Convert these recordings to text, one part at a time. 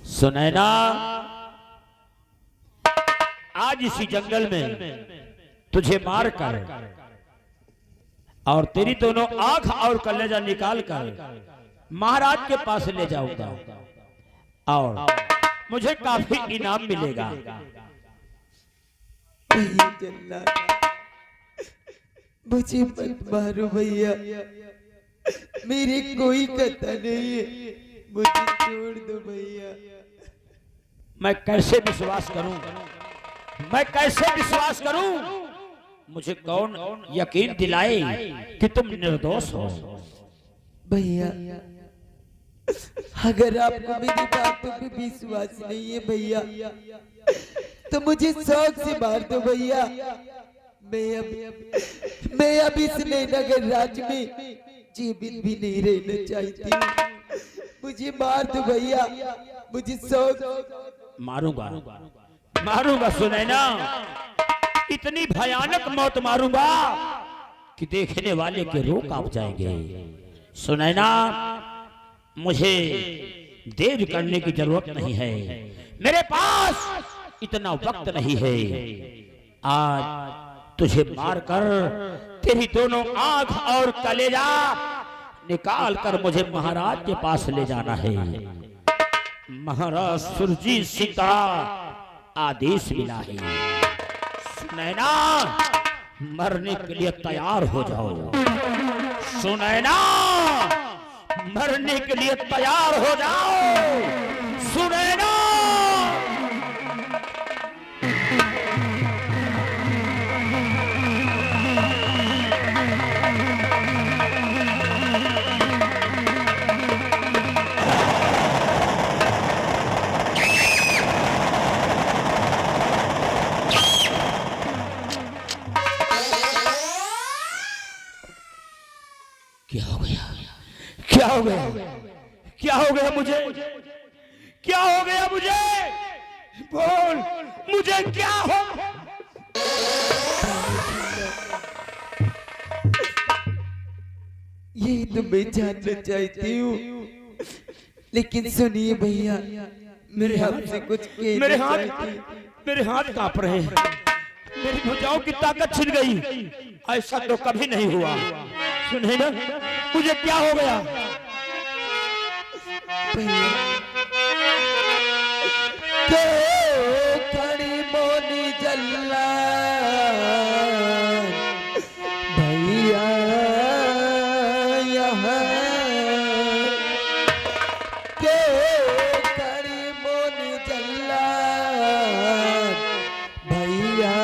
सुनैना, आज इसी जंगल में तुझे मार कर और तेरी दोनों आंख और कलेजा निकाल कर महाराज के पास ले जाऊंगा और मुझे काफी इनाम मिलेगा। मुझे मत मारो भैया, मेरे कोई कथा नहीं है, मुझे छोड़ दो भैया। मैं कैसे विश्वास करूं, मैं कैसे विश्वास करूं? मुझे कौन यकीन दिलाए कि तुम निर्दोष हो? भैया अगर आपको मेरी बातों पे विश्वास नहीं है भैया, तो मुझे शौक से मार दो भैया। मैं अब इस नगर राज्य में जीवित भी नहीं रहना चाहती, मुझे मार दो भैया, मुझे शौक। मारूंगा, मारूंगा सुनैना, इतनी भयानक मौत मारूंगा कि देखने वाले के रोक आप जाएंगे। सुनैना, मुझे देर करने की जरूरत नहीं है, मेरे पास इतना वक्त नहीं है। आज तुझे मारकर तेरी दोनों आंख और कलेजा निकाल कर मुझे महाराज के पास ले जाना है। महाराज सुरजीत सिंह का आदेश मिला है। सुनैना, मरने के लिए तैयार हो जाओ। सुनैना, मरने के लिए तैयार हो जाओ। सुनैना, क्या हो गया? क्या हो गया? क्या हो गया मुझे? क्या हो गया मुझे? बोल, मुझे क्या हो? यही तो मैं जानना चाहती हूँ, लेकिन सुनिए भैया, मेरे हाथ से कुछ मेरे हाथ कांप रहे हैं, मेरी भुजाओं की ताकत छिन गई। ऐसा तो कभी नहीं हुआ। सुने ना, मुझे क्या हो गया? खड़ी मोनी जल्ला भैया यहाँ के खड़ी मोनी जल्ला भैया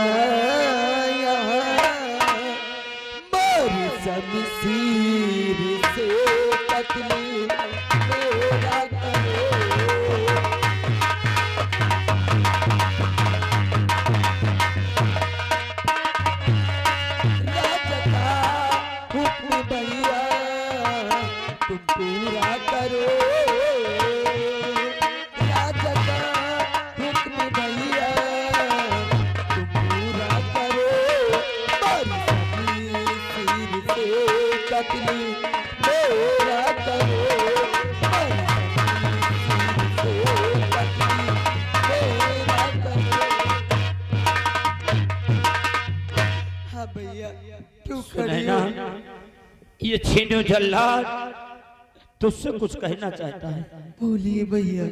यहाँ मोरी शमशीर से कतली मेरा करो। पूरा करो राजा का हुक्म भैया, तुम पूरा करो। सिर से कतली मेरा करो, सिर से कतली मेरा करो। हाँ भैया, क्यों खड़ी हो? ये छीनो जल्लाद तुझसे कुछ कहना चाहता है। बोलिए भैया।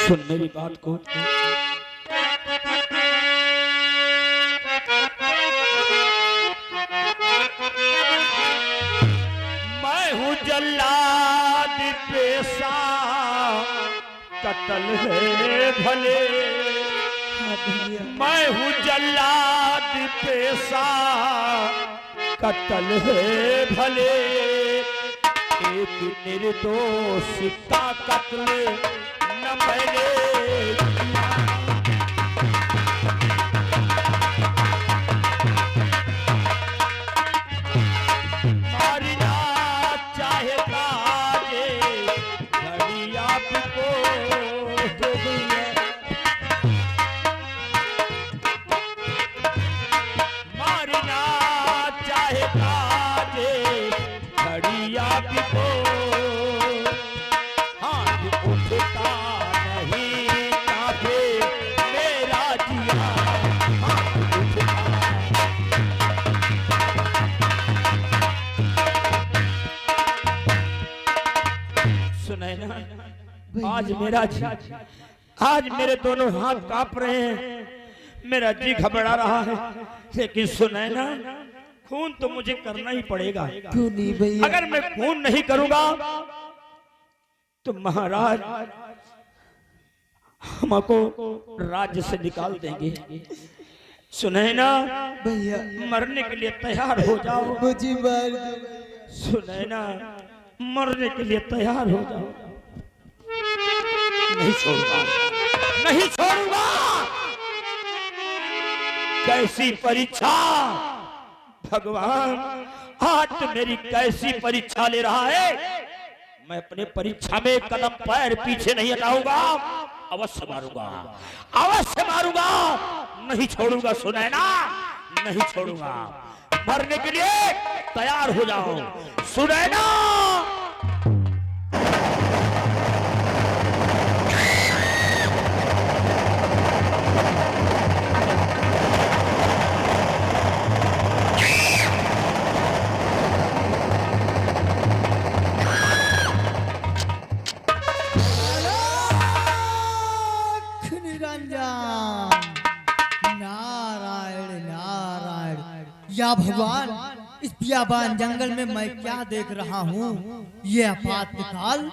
सुन मेरी बात को। मैं हूँ जल्लाद पेशा, कत्ल है भले। मैं हूँ जल्लाद पेशा, कत्ल है भले। एक निर्दोष का कत्ल न मैंने मारना चाहे काजे घड़ी आपको दो भैया। मारना चाहे काजे घड़ी आज मेरे दोनों हाथ कांप रहे हैं, मेरा जी घबरा रहा है, लेकिन सुनैना खून तो मुझे करना ही पड़ेगा। क्यों नहीं भैया? अगर मैं खून नहीं करूंगा तो महाराज हमको राज्य से निकाल देंगे। सुनैना भैया मरने के लिए तैयार हो जाओ। मुझे मार दो भैया। सुनैना मरने के लिए तैयार हो जाओ। नहीं छोड़ूंगा, नहीं छोड़ूंगा। कैसी परीक्षा भगवान, आज तो मेरी कैसी परीक्षा ले रहा है। मैं अपने परीक्षा में कदम पैर पीछे नहीं हटाऊंगा। अवश्य मारूंगा, अवश्य मारूंगा। नहीं छोड़ूंगा सुनैना, नहीं छोड़ूंगा। मरने के लिए तैयार हो जाओ सुनैना। नारायण नारायण। या भगवान, इस बियाबान जंगल में मैं क्या देख रहा हूँ? ये आपातकाल।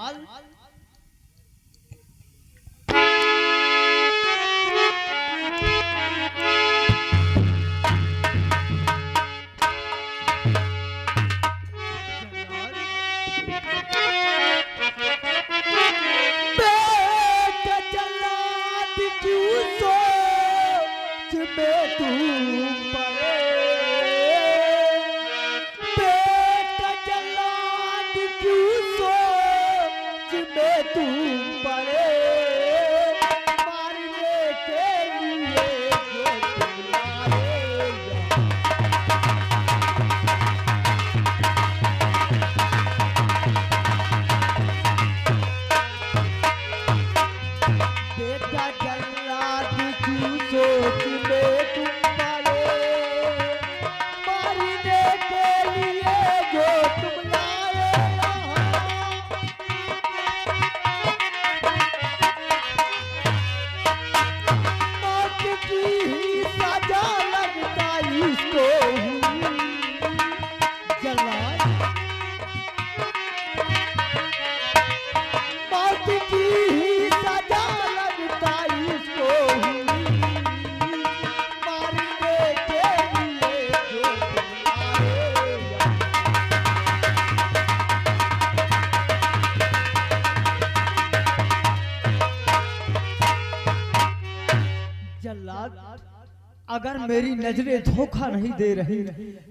अगर मेरी नजरें धोखा नहीं दे रही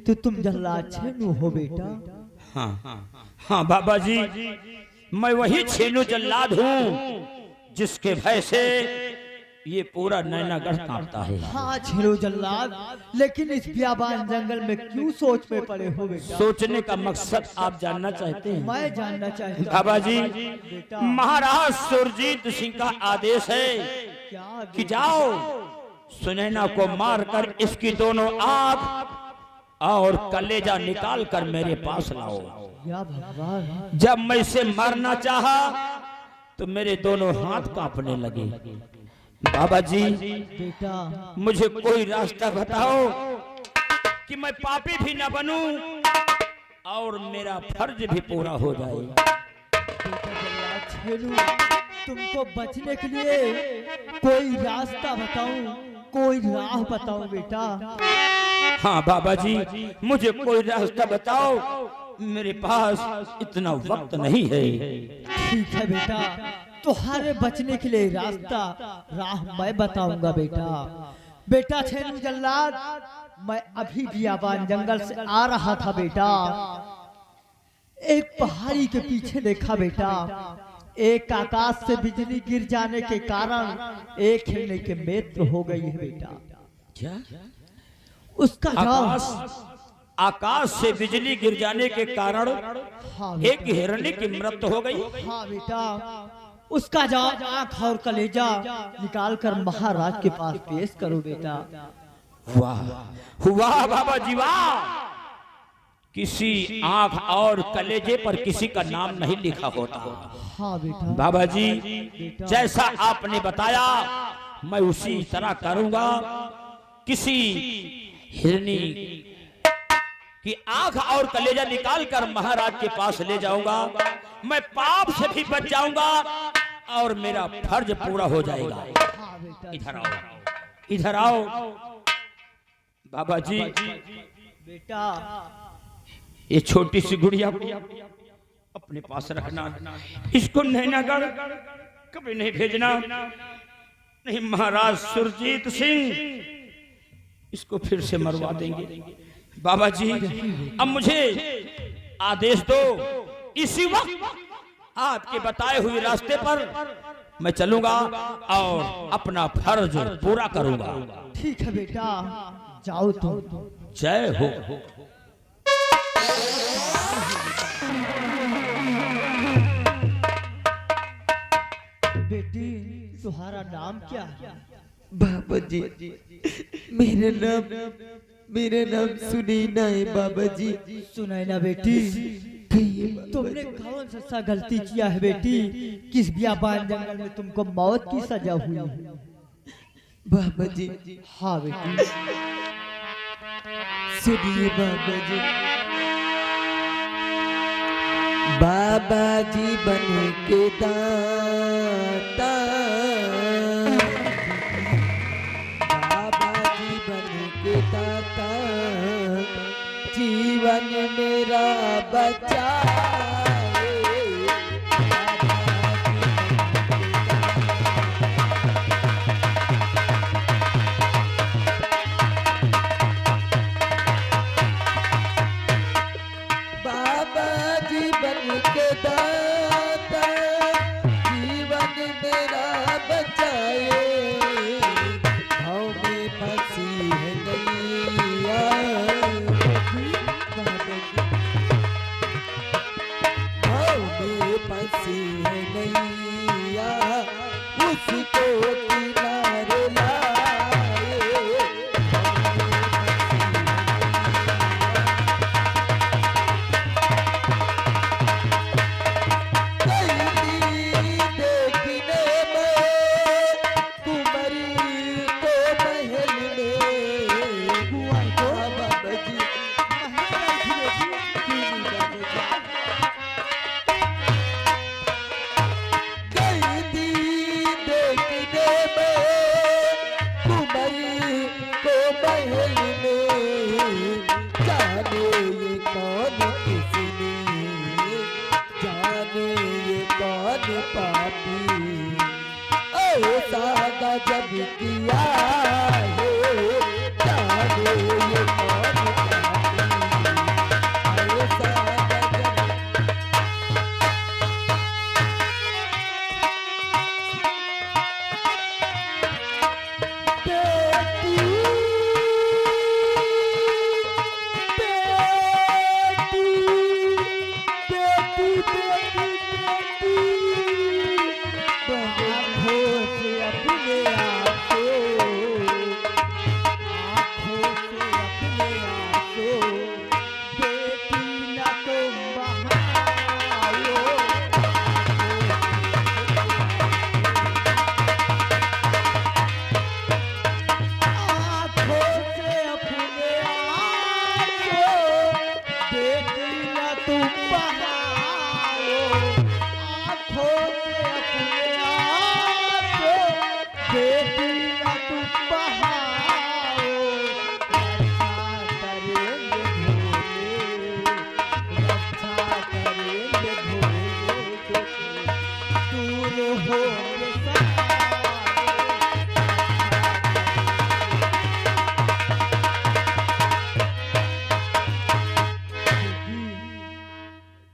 तो तुम जल्लाद छेनू हो बेटा। हाँ बाबा जी, मैं वही छेनू जल्लाद हूँ जिसके भय से ये पूरा नैनागढ़ कांपता है। हाँ छेनू जल्लाद, लेकिन इस बियाबान जंगल में क्यों सोच में पड़े हो बेटा? सोचने का मकसद आप जानना चाहते हैं? मैं जानना चाहता हूँ बाबा जी। महाराज सुरजीत सिंह का आदेश है कि जाओ सुनैना को मारकर इसकी दोनों आंख और कलेजा निकाल कर मेरे पास लाओ। या भगवान, जब मैं इसे मारना चाहा तो मेरे दोनों हाथ कांपने लगे। बाबा जी बेटा, मुझे कोई रास्ता बताओ कि मैं पापी भी न बनूं और मेरा फर्ज भी पूरा हो जाए। छेनू, तुमको बचने के लिए कोई रास्ता बताऊं, कोई राह बताऊं बेटा? हाँ बाबा जी, मुझे कोई रास्ता बताओ, मेरे पास इतना वक्त नहीं है। ठीक है बेटा, तुम्हारे बचने के लिए राह मैं बताऊंगा बेटा। बेटा छेनू जल्लाद, मैं अभी बियाबान जंगल से आ रहा था बेटा। एक पहाड़ी के पीछे देखा बेटा, एक आकाश से बिजली गिर जाने के कारण एक हिरने की मृत्यु हो गई है बेटा। क्या? उसका आकाश से बिजली गिर जाने के कारण हाँ एक हिरनी की मृत्यु हो गई? हाँ बेटा, उसका जवाब आंख और कलेजा निकाल कर महाराज के पास पेश करो बेटा। वाह वाह बाबा जी वाह, किसी आंख और कलेजे पर किसी का नाम नहीं लिखा होता। हाँ बेटा। बाबा जी जैसा आपने बताया मैं उसी तरह करूंगा। किसी हिरनी की आंख और कलेजा निकाल कर महाराज के पास ले जाऊंगा। मैं पाप से भी बच जाऊंगा और मेरा फर्ज पूरा हो जाएगा। हाँ बेटा। इधर आओ, इधर आओ। बाबा जी बेटा ये छोटी सी गुड़िया अपने पास रखना, इसको नैनागढ़ कभी नहीं भेजना। नहीं महाराज सुरजीत सिंह इसको फिर से मरवा देंगे। बाबा जी अब मुझे आदेश दो, इसी वक्त आपके बताए हुए रास्ते पर मैं चलूंगा और अपना फर्ज पूरा करूंगा। ठीक है बेटा, जाओ तो। जय हो। बेटी तुम्हारा नाम क्या है? बाबा जी मेरा नाम सुनैना है बाबा जी। सुनैना बेटी तुमने कौन सा गलती किया है बेटी? किस बियाबान जंगल में तुमको मौत की सजा हुई है? बाबा जी हाँ बेटी सुनिए बाबा जी। बाबा जी बन के दाता, बाबा जी बन के दाता, जीवन मेरा बचाए। बाबा जी बन के दाता, जीवन मेरा बचाए। भाव में फंसी है नैया, भाव में फंसी है नैया, उसको किनारे लाए। जब किया है जाने ये कौन पापी, ऐसा गजब।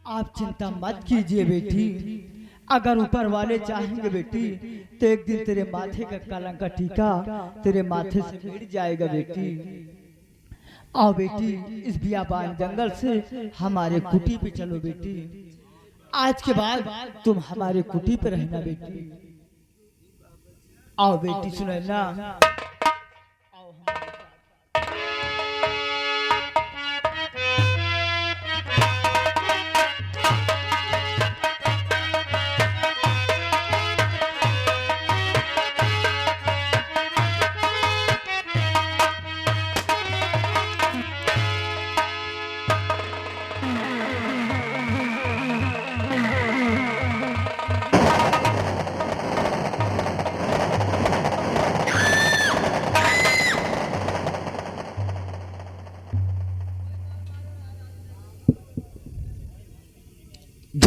आप चिंता मत कीजिए बेटी, अगर ऊपर वाले चाहेंगे बेटी तो एक दिन तेरे माथे का कलंक का टीका तेरे माथे से मिट जाएगा बेटी। आओ बेटी इस बियाबान जंगल से हमारे कुटी पे चलो बेटी। आज के बाद तुम हमारे कुटी पे रहना बेटी। आओ बेटी सुनैना। आओ हमारे साथ।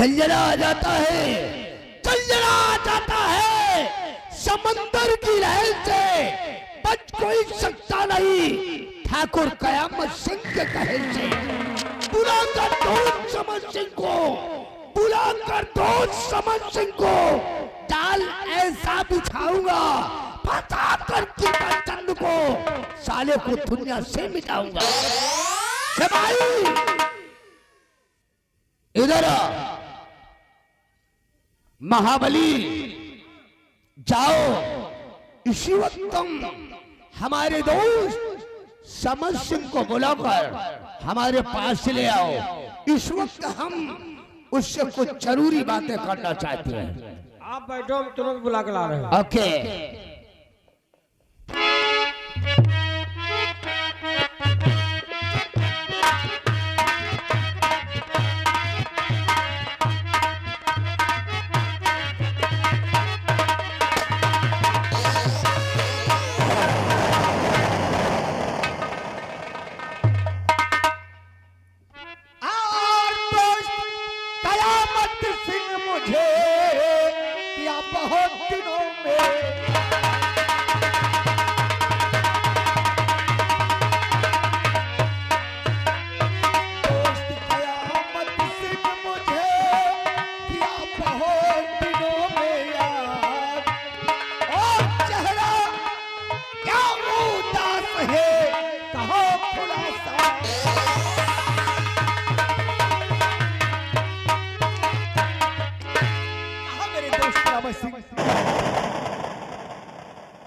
जलजला आ जाता है, जलजला आ जाता है। समंदर की लहर से बच कोई सकता नहीं, ठाकुर कयामत सिंह के कहल से। बुला कर दो समझ सिंह को, बुला कर दो समझ सिंह को, डाल ऐसा बिछाऊंगा, फंसा कर कृपाचंद को, साले को दुनिया से मिटाऊंगा। भाई इधर महाबली, जाओ इसी वक्त तुम हमारे दोस्त समझ सिंह को बुलाकर हमारे पास ले आओ। इस वक्त हम उससे कुछ जरूरी बातें करना चाहते हैं। आप बैठो, हम तुरंत बुला के ला रहे हैं। ओके।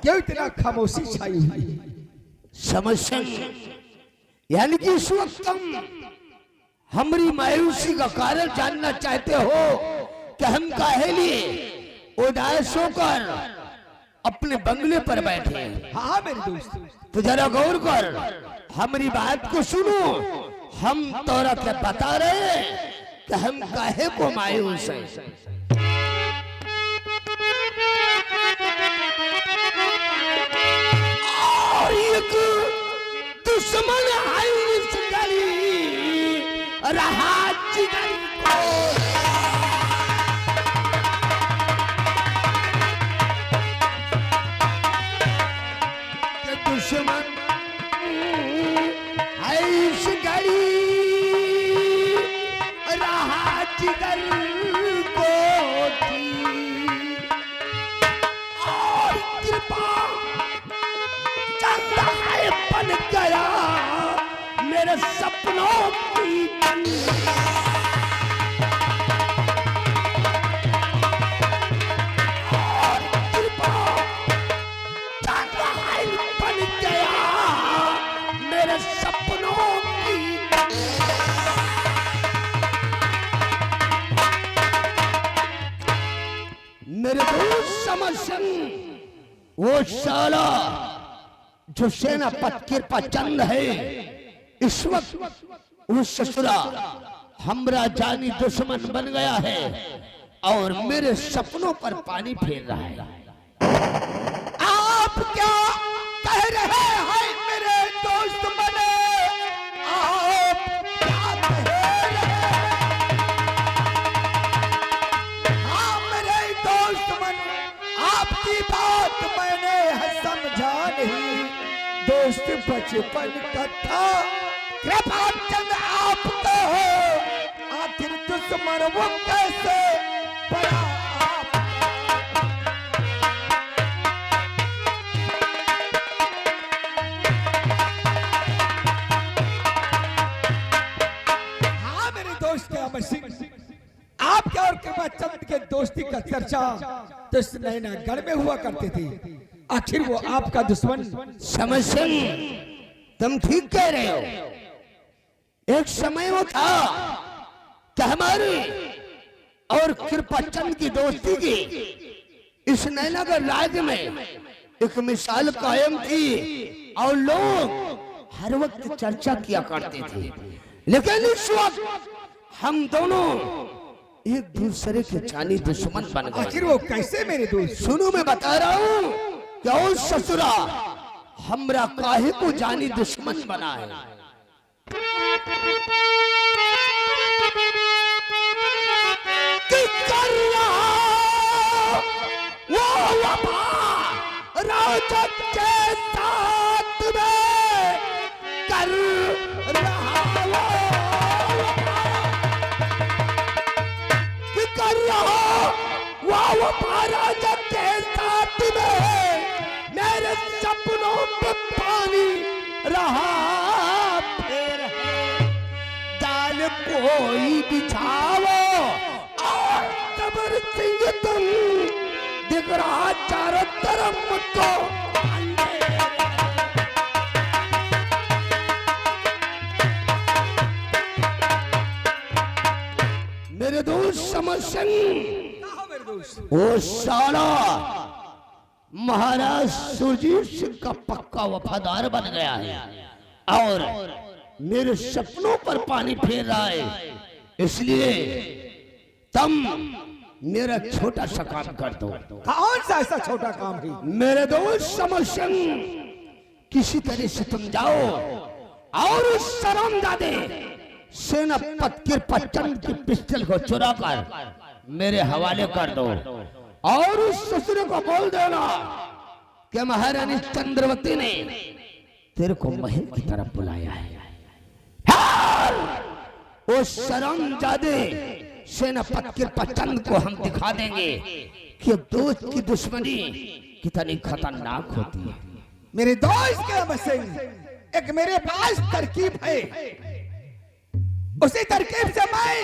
क्यों इतना खामोशी छाई हुई? समस्या यानी कि इस वक्त तुम हमारी मायूसी का कारण जानना चाहते हो कि हम काहे लिए उदास होकर अपने बंगले पर बैठे हैं। हाँ मेरे दोस्त, तो जरा गौर कर, हमारी बात को सुनो। हम तोरा के बता रहे हैं कि हम काहे को मायूस हैं। और एक दुश्मन आई इस गली रहा जिगर को। दुश्मन ऐश गली रहा जिगर को थी। और कृपा चंद है बन गया मेरे सपनों की सपनों की। मेरे दोस्त समझ, वो साला जो सेनापति कृपाचंद है इस वक्त वो ससुरा हमरा जानी दुश्मन बन गया है और मेरे सपनों पर पानी फेर रहा है। आप क्या कह रहे हैं मेरे दोस्त बने? आप क्या कह रहे हैं? हाँ मेरे दोस्त बने, आपकी बात मैंने समझा नहीं। दोस्त बचपन का था, कृपाचंद आप तो हो, आखिर दुश्मन वो कैसे बड़ा? आपके और कृपाचंद के दोस्ती का चर्चा तो इस नैनागढ़ में हुआ करते थे। आखिर वो आपका दुश्मन? समझ, तुम ठीक कह रहे हो। एक समय वो था कि हमारी और कृपाचंद की दोस्ती की इस नैनागढ़ राज्य में एक मिसाल कायम थी और लोग हर वक्त चर्चा किया करते थे। लेकिन इस वक्त हम दोनों एक दूसरे के जानी दुश्मन बन गए। आखिर वो कैसे मेरे दोस्त? सुनो, मैं बता रहा हूँ क्या उस ससुरा हमरा काहे को जानी दुश्मन बना है। कर रहा वो वफा राजा के साथ में कर रहा वो कर रहा वो वफा राजा के साथ में मेरे सपनों पे पानी रहा फिर जाल कोई बिछाओ और कबर सिंह तुम दिख रहा चारों तरफ मुझको मेरे दोस्त समर सिंह वो साला महाराज सुरजीत सिंह का पक्का वफादार बन गया है और मेरे सपनों पर पानी फेर रहा है। इसलिए तुम मेरा छोटा सा काम कर दो। कौन सा ऐसा छोटा काम है? मेरे दोस्त समर सिंह किसी तरह से तुम जाओ और उस शर्मजादे सेनापति कृपाचंद की पिस्टल को चुरा कर मेरे हवाले कर दो और उस ससुर को बोल देना कि महारानी चंद्रवती ने तेरे को महल की तरफ बुलाया है। वो शर्मजादे सेनापति कृपाचंद को हम दिखा देंगे कि दोस्त की दुश्मनी कितनी खतरनाक होती है। मेरे दोस्त के सिंह एक मेरे पास तरकीब है। उसी तरकीब से मैं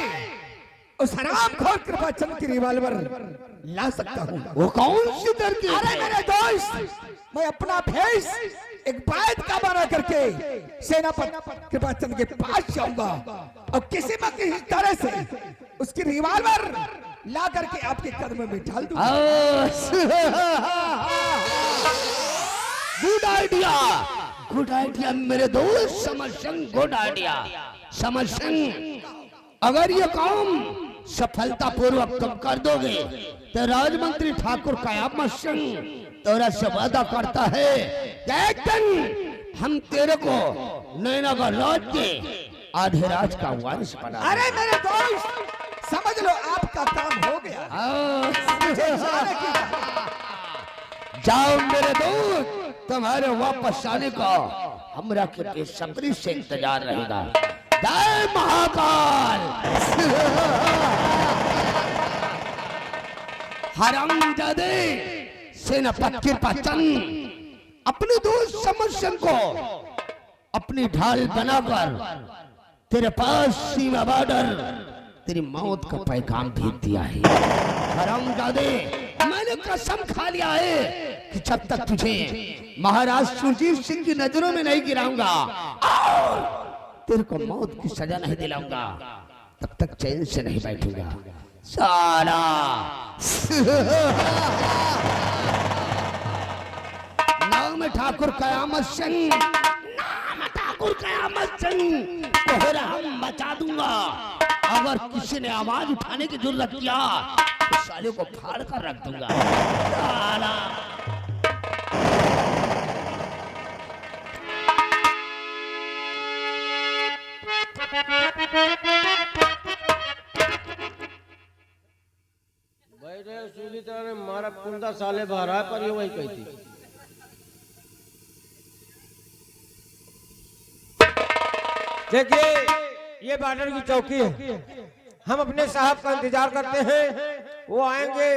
उस हरामखोर कृपाचंद की रिवॉल्वर ला सकता हूँ। वो कौन सी तरकीब? अरे मेरे दोस्त, मैं अपना भेष एक बैद का बना करके सेनापति कृपाचंद के पास जाऊंगा और किसी न किसी तरह से उसकी रिवॉल्वर ला करके आपके कदम में डाल दूंगा। गुड आइडिया, गुड आइडिया मेरे दोस्त समर सिंह, गुड आइडिया समर सिंह। अगर ये काम सफलतापूर्वक तुम कर दोगे तो राजमंत्री ठाकुर कयामत सिंह तोरा से वादा करता है कि एक दिन हम तेरे को नैनागढ़ राज के आधे राज का वारिस बना। अरे मेरे दोस्त, समझ लो आपका काम हो गया। जाओ मेरे दोस्त, तुम्हारे वापस आने का हमरा के बेसब्री से इंतजार रहेगा। जय महाकाल। हरामजादे सेनापति कृपाचंद अपने दोस्त समर सिंह को अपनी ढाल बनाकर तेरे पास सीमा बॉर्डर तेरी मौत का पैगाम भेज दिया है। हरामजादे, मैंने कसम खा लिया है कि जब तक तुझे महाराज सुरजीत सिंह की नजरों में नहीं गिराऊंगा और तेरे को मौत की सजा नहीं दिलाऊंगा तब तक चैन से नहीं बैठूंगा। साला नाम ठाकुर कयामत सिंह, नाम ठाकुर कयामत सिंह कोहरा हम मचा दूंगा। अगर किसी ने आवाज उठाने की जरूरत किया तो साले को फाड़ कर रख दूंगा। साला बैठे सूली तरह मारा कुंदा साले बाहर आए पर ये वही कहती। देखिए, ये बॉर्डर की चौकी है। हम अपने साहब का इंतजार करते हैं, वो आएंगे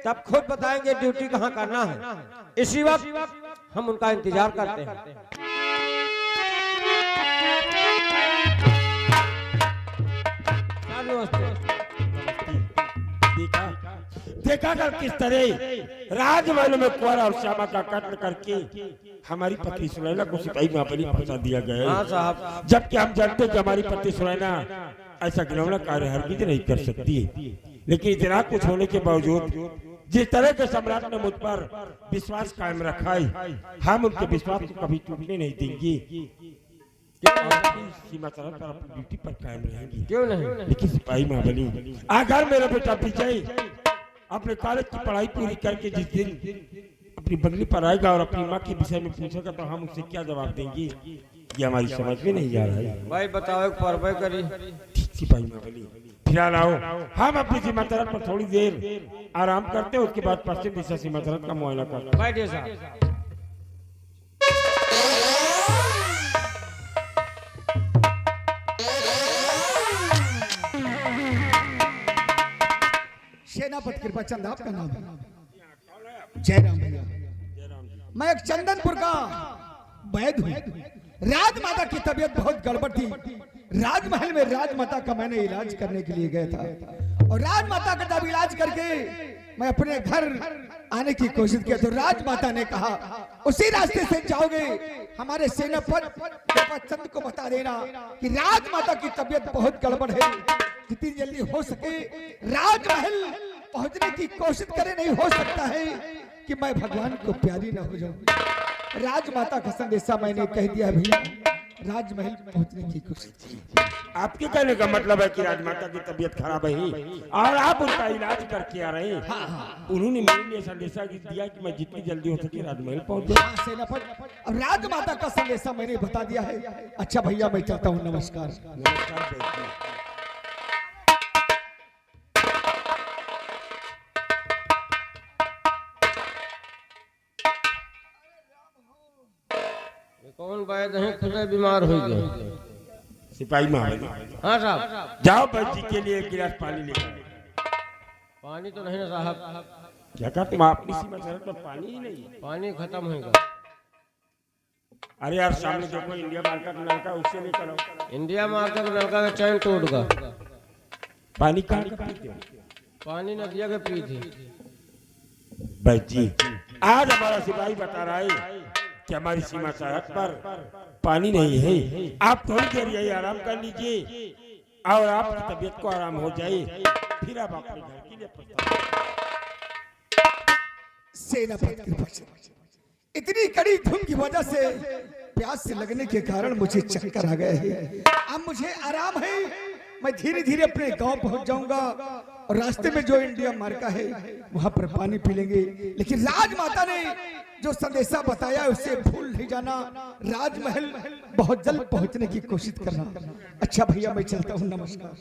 तब खुद बताएंगे ड्यूटी कहाँ करना है। इसी वक्त हम उनका इंतजार करते हैं। देखा कर किस तरह राजमहल में कुंवर और श्यामा का कत्ल करके हमारी पत्नी सुनैना को सिपाही महाबली फंसा दिया गया। हाँ साहब, जबकि हम जानते हैं कि हमारी पत्नी सुनैना ऐसा घिनौना कार्य हरगिज नहीं कर सकती है, लेकिन इतना कुछ होने के बावजूद जिस तरह के सम्राट ने मुझ पर विश्वास कायम रखा है, हम उनके विश्वास को कभी टूटने नहीं देंगे। सीमा तरफ पर अपनी ड्यूटी पर कायम रहेंगी। क्यों नहीं? लेकिन सिपाही महाबली, अगर मेरा बेटा विजय अपने कॉलेज की पढ़ाई पूरी करके जिस दिन अपनी बंगली पर आएगा और अपनी माँ के विषय में पूछेगा तो हम उससे क्या जवाब देंगे, ये हमारी समझ में नहीं आ रहा है। भाई बताओ, एक परवाह करी। सिपाही महाबली, फिलहाल आओ हम अपनी सीमा तरफ पर थोड़ी देर आराम करते हैं, उसके बाद पश्चिम दिशा सीमा तरफ का मुआयना करते हैं। बैठिए साहब। सेनापति कृपा चंद आपका नाम है? जयराम भैया, मैं एक चंदनपुर का वैद हूँ। राजमाता की तबीयत बहुत गड़बड़ थी। राजमहल में राजमाता का मैंने इलाज करने के लिए गया था, और राजमाता का जब इलाज करके मैं अपने घर आने की कोशिश किया तो राजमाता ने कहा उसी रास्ते से जाओगे, हमारे सेनापति कृपा चंद को बता देना कि राजमाता की तबीयत बहुत गड़बड़ है, जितनी जल्दी हो सके राजमहल पहुंचने की कोशिश करे। नहीं हो सकता है कि मैं भगवान को प्यारी न हो जाऊं। राजमाता का संदेशा मैंने कह दिया भैया, राजमहल पहुंचने की कोशिश। आपके कहने का मतलब है कि राजमाता की तबीयत खराब है और आप उनका इलाज करके आ रहे हैं। उन्होंने मेरे लिए संदेशा दिया कि मैं जितनी जल्दी हो सके राजमहल पहुंच जाऊं। सेनापति, अब राजमाता का संदेशा मैंने बता दिया है। अच्छा भैया, मैं चलता हूँ। नमस्कार। कौन वैद हैं? खुद बीमार हो गए। सिपाही महाराज, हाँ साहब। जाओ बैद जी के लिए एक गिलास पानी लेकर आओ। पानी तो नहीं ना साहब। क्या कहा तुम? अपनी सीमा सरहद पर पानी ही नहीं? पानी खत्म होगा। अरे यार सामने देखो इंडिया मार्केट नलका, उससे लेकर आओ। इंडिया मार्केट नलका का चैन टूट गया। पानी कहाँ का पीते हो? पानी नदिया के पी थी। बैद जी, आज हमारा सिपाही बता रहा है कि हमारी सीमा सरहद पर पानी नहीं है। आप थोड़ी देर यही आराम कर लीजिए और आपकी तबीयत को आराम हो जाए, फिर आप अपने घर के लिए प्रस्थान। सेनापति कृपा चंद, इतनी कड़ी धूप की वजह से प्यास से लगने के कारण मुझे चक्कर आ गए हैं। अब मुझे आराम है, मैं धीरे धीरे अपने गांव पहुंच जाऊंगा और रास्ते में जो इंडिया मार्का है वहां पर पानी पी लेंगे। लेकिन राजमाता ने जो संदेशा बताया उससे भूल नहीं जाना। राजमहल बहुत जल्द पहुंचने की कोशिश करना। अच्छा भैया, मैं चलता हूँ। नमस्कार।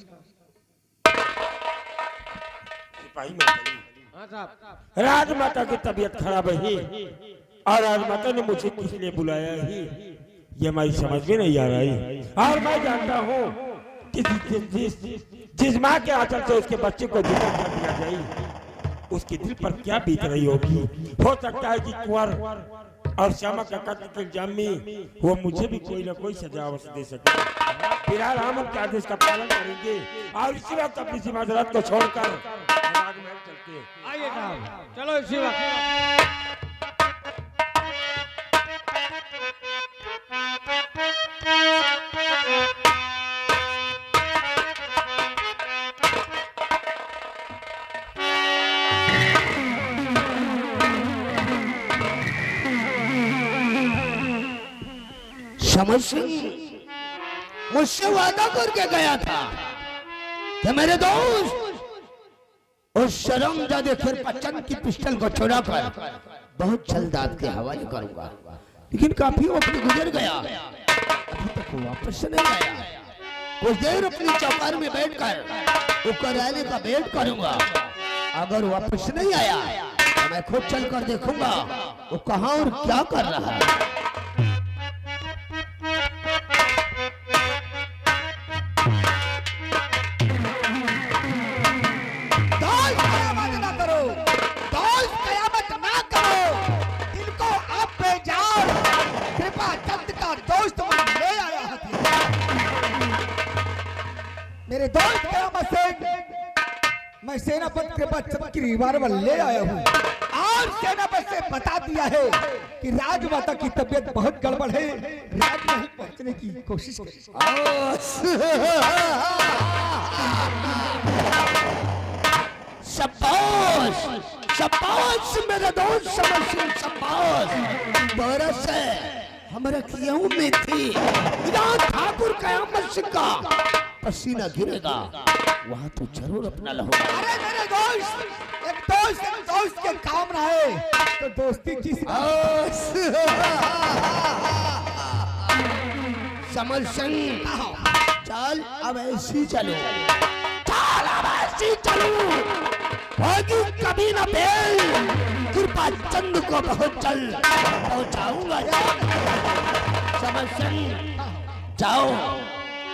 सिपाही महाराज, हाँ साहब। राजमाता की तबीयत खराब है और राजमाता ने मुझे किस लिए बुलाया है ये हमारी समझ में नहीं आ रहा है। और मैं जानता हूँ कि जिस माँ के आंचल से उसके बच्चे को जुदा कर दिया जाए उसके दिल पर क्या बीत रही होगी। हो सकता है कि कुंवर और श्यामा का कत्ल के इल्जाम में वो मुझे भी कोई ना कोई सजा अवश्य दे सके। फिलहाल हम उनके आदेश का पालन करेंगे और इसी वक्त अपनी सीमा सरहद को छोड़कर राजमहल चलते हैं। आइए साहब, चलो इसी वक्त। समझ मुझसे वादा करके गया था कि मेरे दोस्त उस शर्मजादे फिर की पिस्टल को छोड़ा कर बहुत जल्द आपके हवाले करूंगा, लेकिन काफी वक्त गुजर गया, अभी तक वापस नहीं आया। कुछ देर अपनी चौपार में बैठकर ऊपर आने का वेट करूंगा। अगर वापस नहीं आया तो मैं खुद चल कर देखूंगा वो कहां और क्या कर रहा है। मेरे दोस्त कयामत से मैं सेनापति कृपा चंद की रिवाल्वर ले आया हूँ और सेनापति से बता दिया है कि राजमाता की तबीयत बहुत गड़बड़ है, राजमहल पहुंचने की कोशिश करें। शाबाश शाबाश मेरे दोस्त समर सिंह, शाबाश। बरस हमारा किया में थी ठाकुर कयामत सिंह का पसीना गिरेगा वहां तो जरूर अपना लहोगा। अरे मेरे दोस्त, एक दोस्त के काम रहे तो दोस्ती किस समर सिंह, चल अब ऐसी चलो। चल अब ऐसी चलूं होगी कभी न बेल, कृपा चंद को बहुत जल्द पहुंचाऊंगा। समझ जाओ,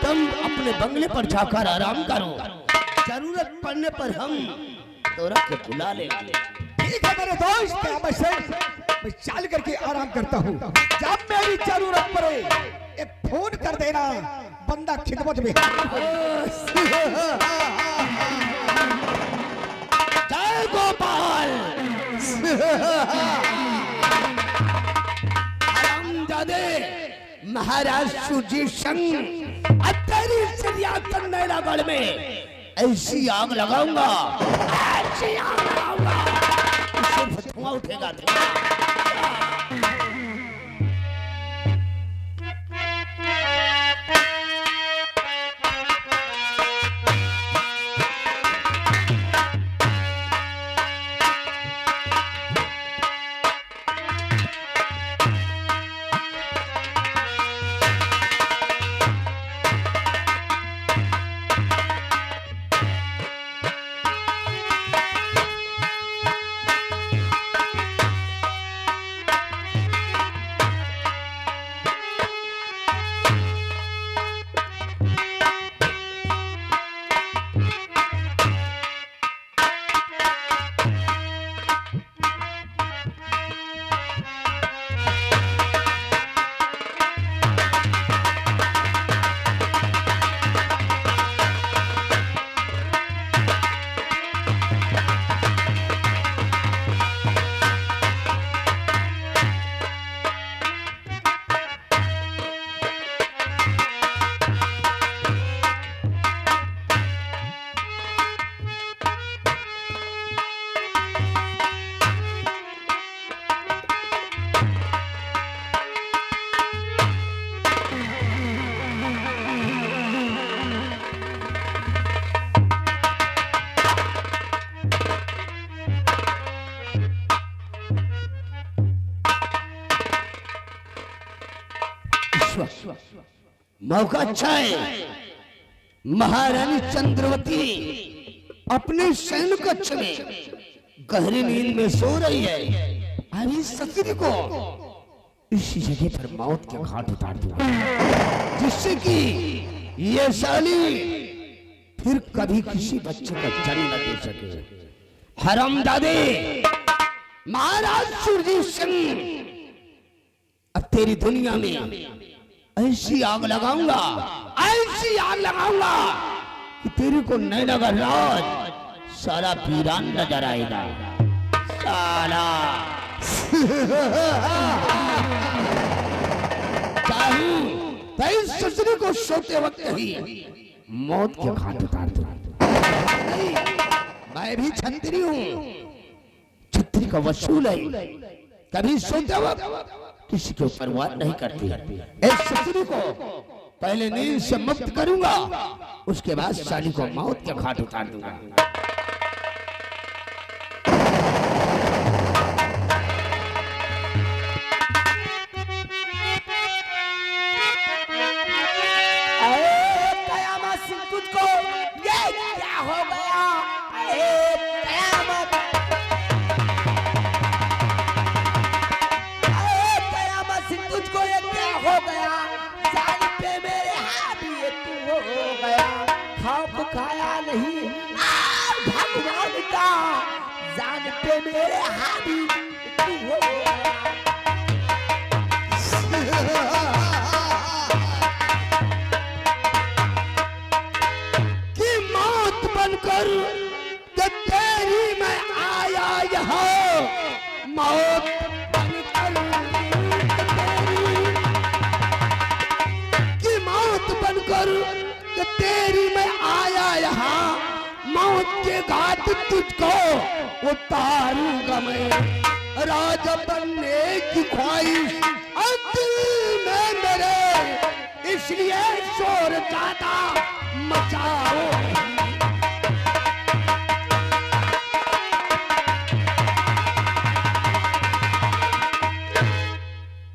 तुम अपने बंगले पर जाकर आराम करो, जरूरत पड़ने पर हम तोरा के बुला लेंगे। ठीक है मेरे दोस्त, मैं चाल करके आराम करता हूँ। जब मेरी जरूरत पड़े एक फोन कर देना, बंदा खिदमत में। जय गोपाल। हरामजादे महाराज सुरजीत सिंह, तेरी सिरियातन नैनागढ़ में ऐसी आग लगाऊंगा, ऐसी आग लगाऊंगा, उससे धुआं उठेगा। मौका अच्छा है। महारानी चंद्रवती अपने सैन्य कक्ष में गहरी नींद में सो रही है। अभी ससुरी को इसी जगह पर मौत के घाट उतार दूंगा, जिससे कि ये साली फिर कभी किसी बच्चे का जन्म न दे सके। हरामजादे महाराज सुरजीत सिंह, अब तेरी दुनिया में ऐसी आग लगाऊंगा, ऐसी आग लगाऊंगा कि तेरे को नैनागढ़ राज सारा वीरान नजर आएगा। साला तेरी ससुरी को सोते वक्त ही मौत के घाट उतार दूं। मैं भी छतरी हूँ, छतरी का वसूल है, कभी सोते वक्त किसी के ऊपर वार नहीं करती। इस ससुरी को पहले नींद से मुक्त करूंगा, उसके बाद साली को मौत के घाट उतार दूंगा। तुझको ये क्या हो गया? तुझको ये क्या हो गया? जान पे मेरे हाथ ये तू हो गया, खौफ खाया नहीं भगवान का, जान पे मेरे हाथ तू हो गया। कि मौत बनकर कि तेरी मैं आया यहाँ, मौत बनकर कि तेरी मैं आया यहाँ, मौत के घाट तुझको उतारूंगा मैं। राजा बनने की ख्वाहिश दिल में मेरे, इसलिए शोर ज्यादा मचाओ।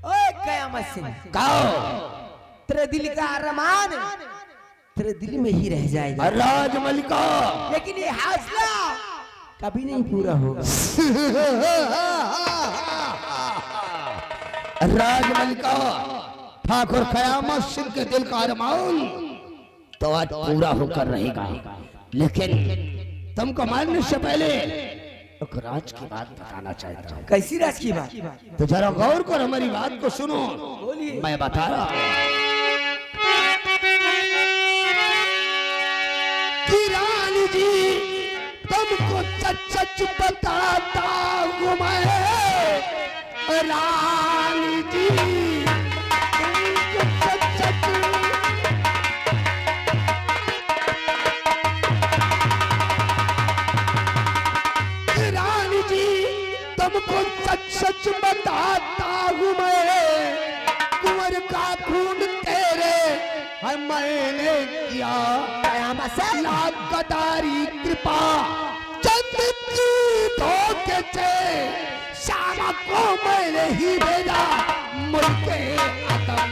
ओए कयामत सिंह, गाओ। तेरे दिल का अरमान तेरे दिल में ही रह जाएगा। राजमलिका, लेकिन ये हौसला कभी नहीं पूरा होगा। राजमलिका, ठाकुर कयामत सिंह के दिल का अरमान तो आज पूरा होकर रहेगा, लेकिन तुमको मारने से पहले एक राज की बात बताना चाहता हूँ। कैसी राज की बात? तो जरा गौर कर हमारी बात को सुनो। मैं बता रहा हूँ कि रानी जी तुमको सच सच बताता हूँ मैं, रानी जी तुमको सच सच तुमको सच सच बताता हूँ मैं, कुंवर का खून तेरे है मैंने किया, लाख गदारी कृपा चंद की धोखे से श्यामा को मैंने ही भेजा मुल्के आदम।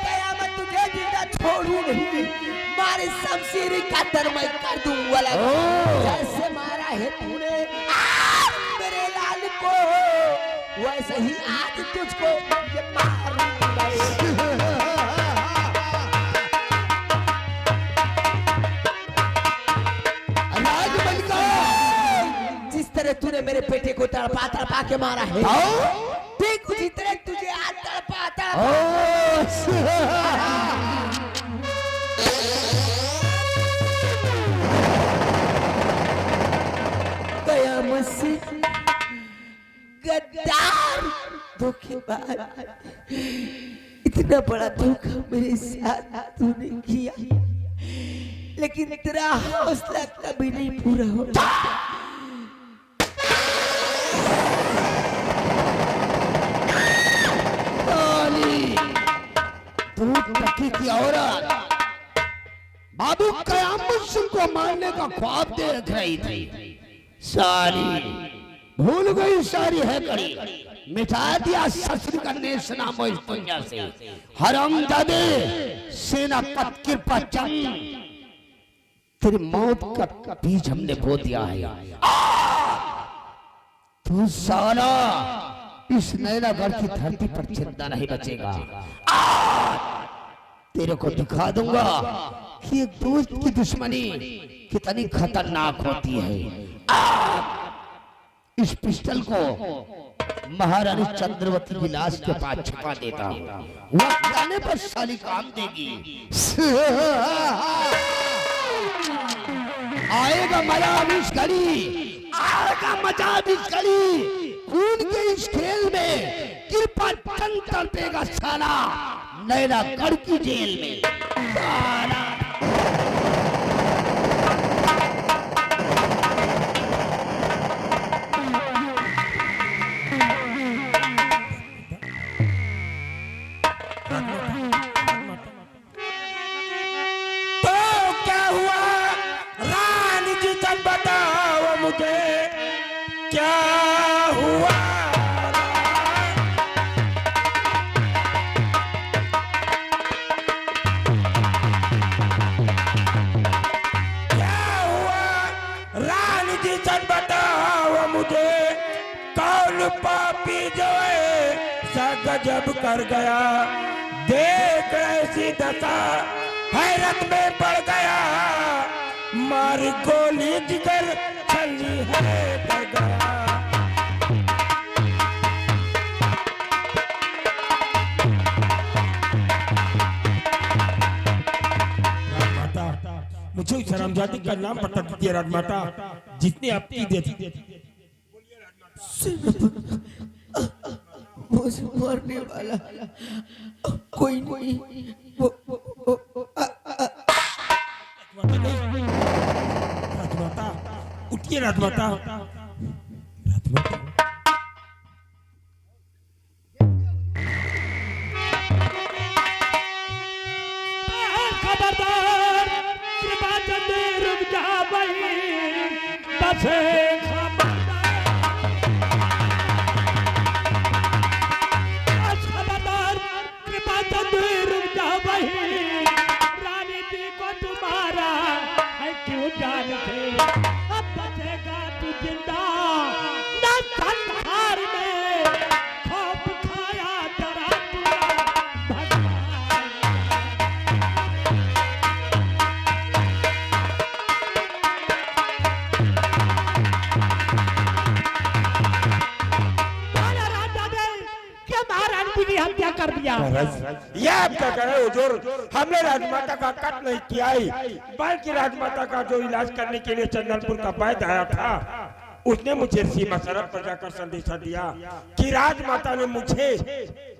कयामत तुझे जिंदा छोड़ू नहीं, मारे शमशीर का दर मैं कर दूंगा। जैसे मारा है तूने मेरे लाल को, वैसे ही आज तुझको ये मारूंगा। तूने मेरे बेटे को तड़पा तड़पा के मारा है, ठीक उसी तरह तुझे आज तड़पाता। कयामत से गद्दार धोखेबाज, इतना बड़ा धोखा मेरे साथ तूने किया, लेकिन तेरा हौसला कभी नहीं पूरा होगा। की औरत बाबू कयामत सिंह को मारने का ख्वाब देख रही थी, सारी भूल गई, सारी है कड़ी मिटा दिया ससुर करने से नामो इस दुनिया से। हरामजादे सेनापति कृपा चंद, तेरी मौत का बीज हमने बो दिया है। तू साला इस नैनागढ़ की धरती पर जिंदा नहीं बचेगा। तेरे को दिखा दूंगा कि एक दोस्त की दुश्मनी कितनी खतरनाक होती है। इस पिस्टल को महारानी चंद्रवती की लाश के पास छुपा देता हूँ, वक्त आने पर साली काम देगी। आएगा मजा इस घड़ी, आएगा मजा इस घड़ी। खून के इस खेल में कृपा चंद तड़पेगा साला नैनागढ़ की जेल में। साला तो क्या हुआ रानी जी, तब बताओ मुझे क्या हुआ। रानी जी तब बताओ मुझे, कौन पापी जो है सा गजब कर गया, देख ऐसी दशा हैरत में पड़ गया, मार गोली जिगर छली है पड़ गया। मुझे इस हरामजादी का नाम बता दीजिए राजमाता, जितने आपकी देती। मुझे मारने वाला कोई नहीं, राजमाता उठिए, राजमाता राजमाता। खबरदार कृपा चंदे रुक जा भाई बस खबरदार कृपा चंदे रुक जा भाई रानी जी को तुम्हारा है क्यों जानते अब बचेगा तू जिंदा ना संसार में खौफ खाया डरा पूरा भगवान मारा राजा ने क्या महाराज की हत्या कर दिया ये आप क्या कह रहे हो हुजूर? हमने राजमाता का कत्ल नहीं किया है, बल्कि राजमाता का जो इलाज करने के लिए चंदनपुर का वैद्य आया था उसने मुझे सीमा सरहद पर जाकर संदेशा दिया कि राजमाता ने मुझे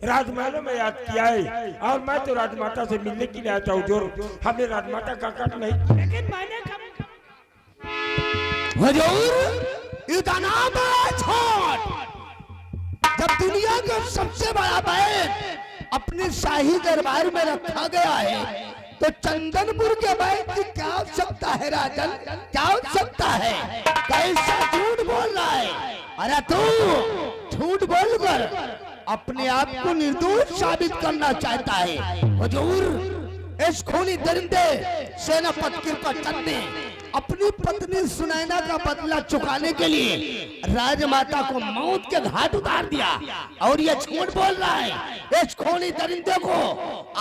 राजमहलों में याद किया है और मैं तो राजमाता से मिलने के लिए आया था हुजूर। हमने राजमाता का कत्ल नहीं किया। लेकिन मैंने हुजूर इतना बड़ा छोट जब दुनिया का सबसे बड़ा बैल अपने शाही दरबार में रखा गया है तो चंदनपुर के बैल की क्या आवश्यकता है राजन? क्या आवश्यकता है? कैसा झूठ बोल रहा है? अरे तू झूठ बोलकर अपने आप को निर्दोष साबित करना चाहता है। हुजूर इस खूनी दरिंदे सेनापति कृपाचंद ने अपनी पत्नी सुनैना का बदला चुकाने के लिए राजमाता को मौत के घाट उतार दिया और ये झूठ बोल रहा है। इस खूनी दरिंदे को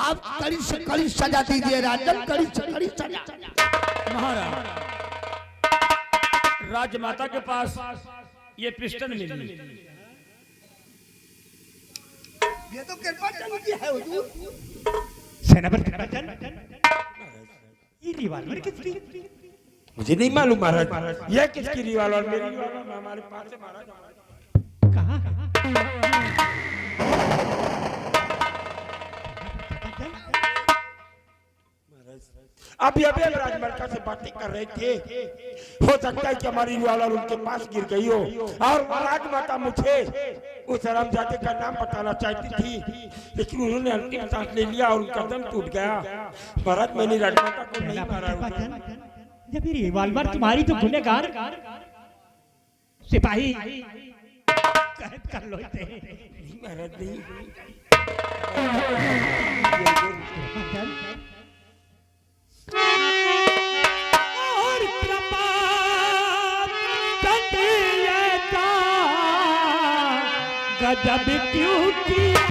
आप कड़ी से कड़ी सजा दीजिए राजन, कड़ी से कड़ी सजा। महाराज राजमाता के पास ये पिस्टन मिली ये तो कृपाचंद की है हुजूर। सेनापति कृपाचंद ये रिवॉल्वर किसकी? मुझे नहीं मालूम महाराज, यह किसकी रिवॉल्वर? मेरी रिवॉल्वर हमारे पास है महाराज। कहाँ? अभी अभी हम राजमाता से बातें कर रहे थे, हो सकता है कि हमारी रिवॉल्वर उनके पास गिर गई हो और राजमाता मुझे उस हरामजादे का नाम बताना चाहती थी, लेकिन उन्होंने अंतिम सांस ले लिया और उनका दम टूट गया। महाराज मैंने राजमाता को नहीं मारा। जब ये रिवॉल्वर तुम्हारी तो गुनहगार सिपाही कैद कर लो नहीं महाराज नहीं। और कृपा का गजब क्यों किया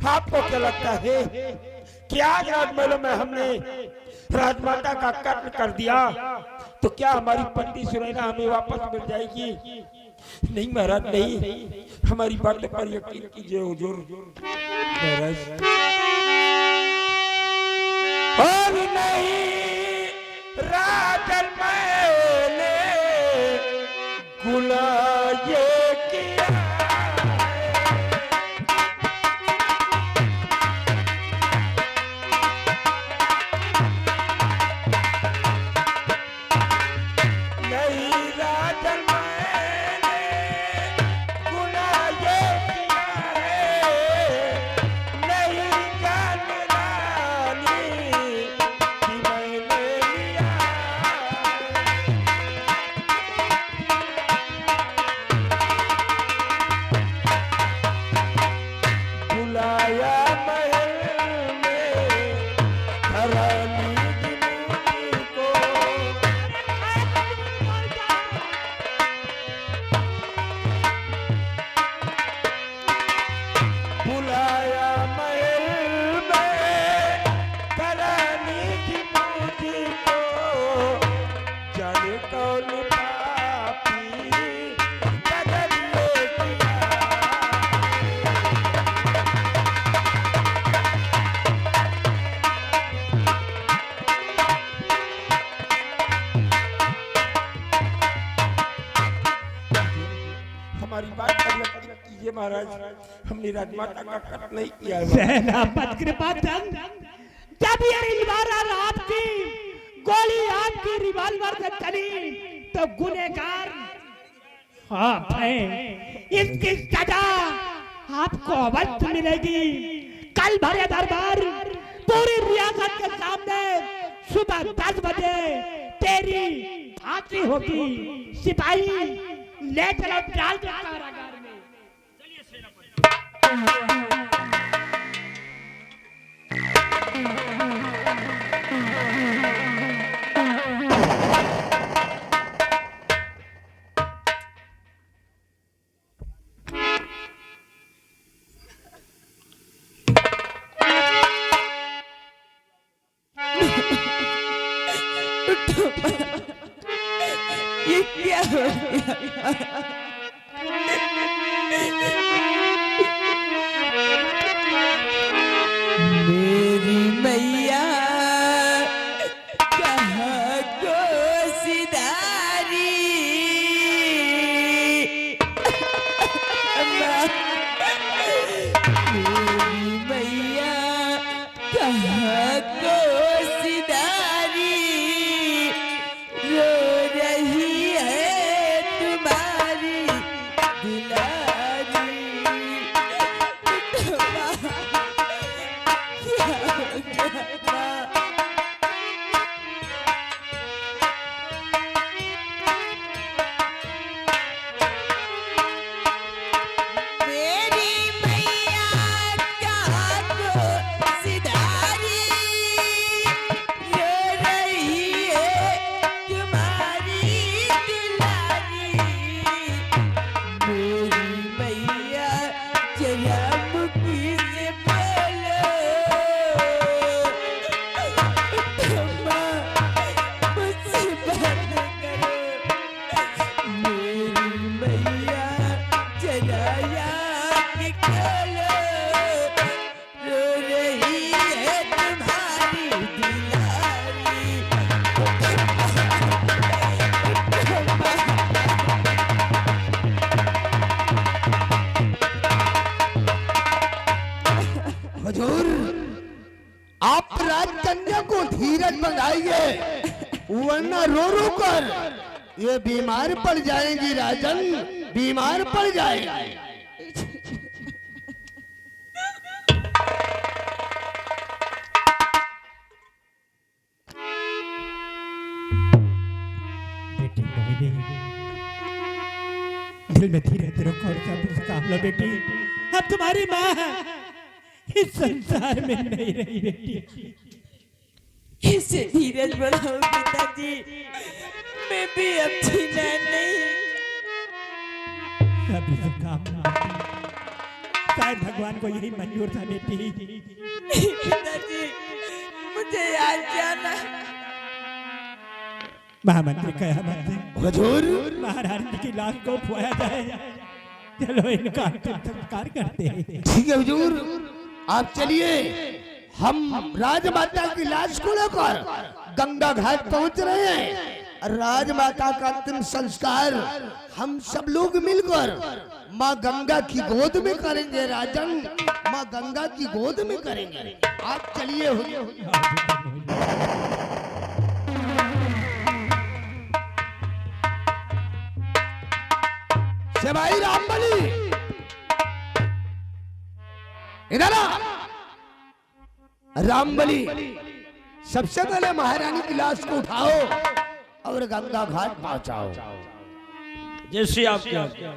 आपको क्या लगता है कि आज राजमहलों में हमने राजमाता का कत्ल कर दिया तो क्या हमारी पत्नी सुनैना हमें वापस मिल जाएगी? नहीं महाराज नहीं, हमारी बात पर यकीन कीजिए हुजूर। और नहीं राजन मैंने गुनाह ये किया हमारी बात कीजिए महाराज, हमने राजमाता का कत्ल नहीं किया है। सेनापति कृपाचंद, जब ये रिवाल्वर आपकी गोली आपकी रिवॉल्वर से चली तो गुनहगार आप हैं, इसकी सजा आपको अवश्य मिलेगी। कल भरे दरबार पूरी रियासत के सामने सुबह 10 बजे तेरी फांसी होगी। सिपाही ले चलो डाल दो कारागार में। चलिए सेनापति। ये क्या हो गया? मेरी मैया कहाँ को सिधारी, मेरी मैया कहाँ को सिधारी, रो रही है तुम्हारी दुलारी। क्या हो गया? मेरी मैया कहाँ को सिधारी, रो रही है तुम्हारी दुलारी। मेरी मैया जरा मुखी से बोलो, अम्मा मुझसे बात करो। मेरी मैया जरा आँख खोलो, रो रही है तुम्हारी दुलारी। हुजूर, आप राजकन्या को धीरज बनाइए, वरना रो रो कर ये बीमार पड़ जाएंगी राजन, बीमार पड़ जाएंगी। बेटी मोहिनी, दिल में धीरे रखो और सब काम लो बेटी। अब तुम्हारी माँ इस संसार में नहीं रही बेटी। कैसे धीरज बढ़ाओ पिताजी, मैं भी अब जीना नहीं। अभी से काम शायद भगवान को यही मंजूर था बेटी। नहीं पिताजी, मुझे आज जाना। महामंत्री कयामत से हुजूर, महारानी की लाश को उठवाया जाए। चलो इनका अंतिम संस्कार करते हैं। ठीक है हुजूर, आप चलिए, हम राजमाता की लाश को लेकर गंगा घाट पहुंच रहे हैं। राजमाता का अंतिम संस्कार हम सब लोग मिलकर माँ गंगा की गोद में करेंगे राजन, माँ गंगा की गोद में करेंगे। आप चलिए सेवाई रामबली, इधर आ। रामबली, सबसे पहले महारानी की लाश को उठाओ और गंगा घाट पहुंचाओ। जैसे आपकी आज्ञा।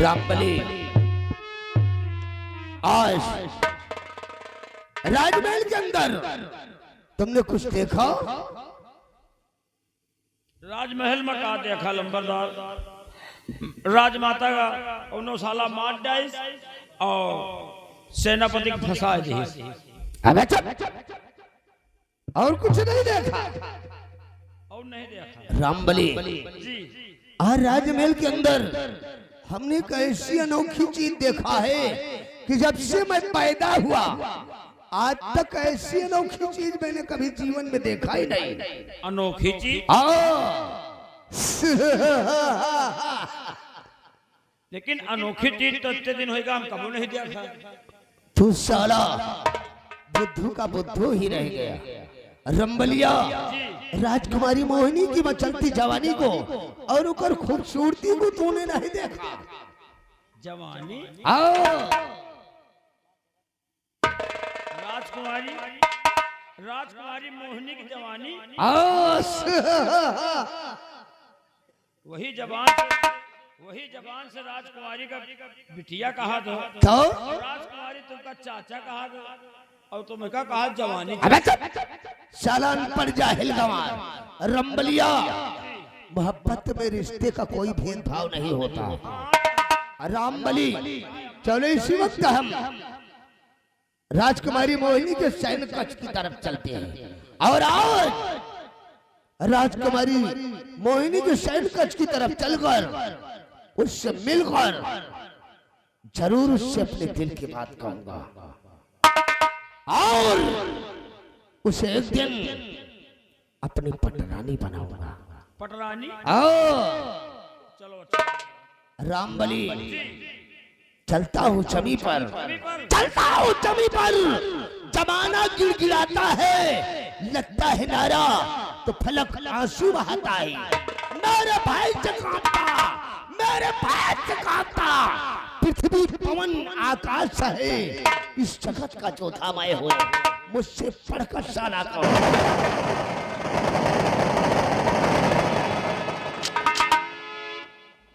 रामबली, आज राजमहल के अंदर तुमने कुछ देखा? राजमहल में का देखा लंबरदार, राजमाता का उन्होंने मार डाइस और सेनापति को फंसा दी। अबे चुप, और कुछ नहीं देखा? और नहीं देखा रामबली, जी। आज राजमहल के अंदर हमने एक ऐसी अनोखी चीज देखा है कि जब से मैं पैदा हुआ आज तक ऐसी अनोखी चीज मैंने कभी जीवन में देखा ही नहीं। अनोखी चीज, लेकिन अनोखी चीज तो इतने दिन होएगा हम कभी नहीं देखा। तू साला बुद्धू का बुद्धू ही रह गया। रंबलिया, राजकुमारी मोहिनी की मचलती जवानी को और उकर खूबसूरती को तूने नहीं देखा। जवानी, राजकुमारी, राजकुमारी मोहिनी की जवानी, वही जबान से राजकुमारी का बिटिया कहा दो, राजकुमारी तुमका चाचा कहा दो, और तुम्हें क्या कहा जवानी। सालान पर जाहिल गंवार। रंबलिया, मोहब्बत में रिश्ते का कोई भेदभाव नहीं होता। रामबली, चलो इसी वक्त हम राजकुमारी मोहिनी के सैन्य कक्ष की तरफ चलते हैं और आज राजकुमारी मोहिनी के सैन्य कक्ष की तरफ चलकर उससे मिलकर जरूर उससे अपने दिल की बात कहूंगा और उसे एक दिन अपनी पटरानी बनाऊंगा। पटरानी, चलो अच्छा। रामबली, चलता हूँ जमी पर, चलता हूँ जमी पर। जमाना गिड़गिड़ाता है, लगता है नारा तो फलक आंसू बहाता है। मेरे भाई से कांपता, मेरे भाई से कांपता। पृथ्वी पवन आकाश है, इस जगत का चौथा मैं हूँ। मुझसे पढ़कर साला कहो।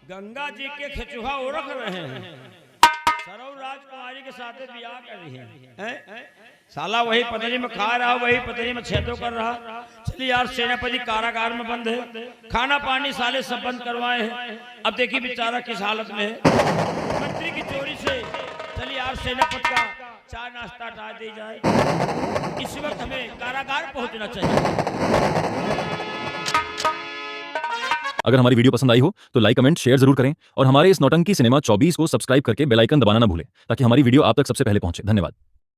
गंगा जी के खेचुहा ओरख रहे हैं, सरव राजकुमारी के साथ ब्याह कर रही है। साला वही पत्नी में खा रहा, वही पत्नी में छेदो कर रहा। चलिए यार, सेनापति कारागार में बंद है, खाना पानी साले सब बंद करवाए हैं। अब देखिए बेचारा किस हालत में है। मंत्री की चोरी से चलिए यार सेनापति का चाय नाश्ता हटा दी जाए। इस वक्त हमें कारागार पहुंचना चाहिए। अगर हमारी वीडियो पसंद आई हो तो लाइक कमेंट शेयर जरूर करें और हमारे इस नौटंकी सिनेमा 24 को सब्सक्राइब करके बेल आइकन दबाना ना भूलें ताकि हमारी वीडियो आप तक सबसे पहले पहुंचे। धन्यवाद।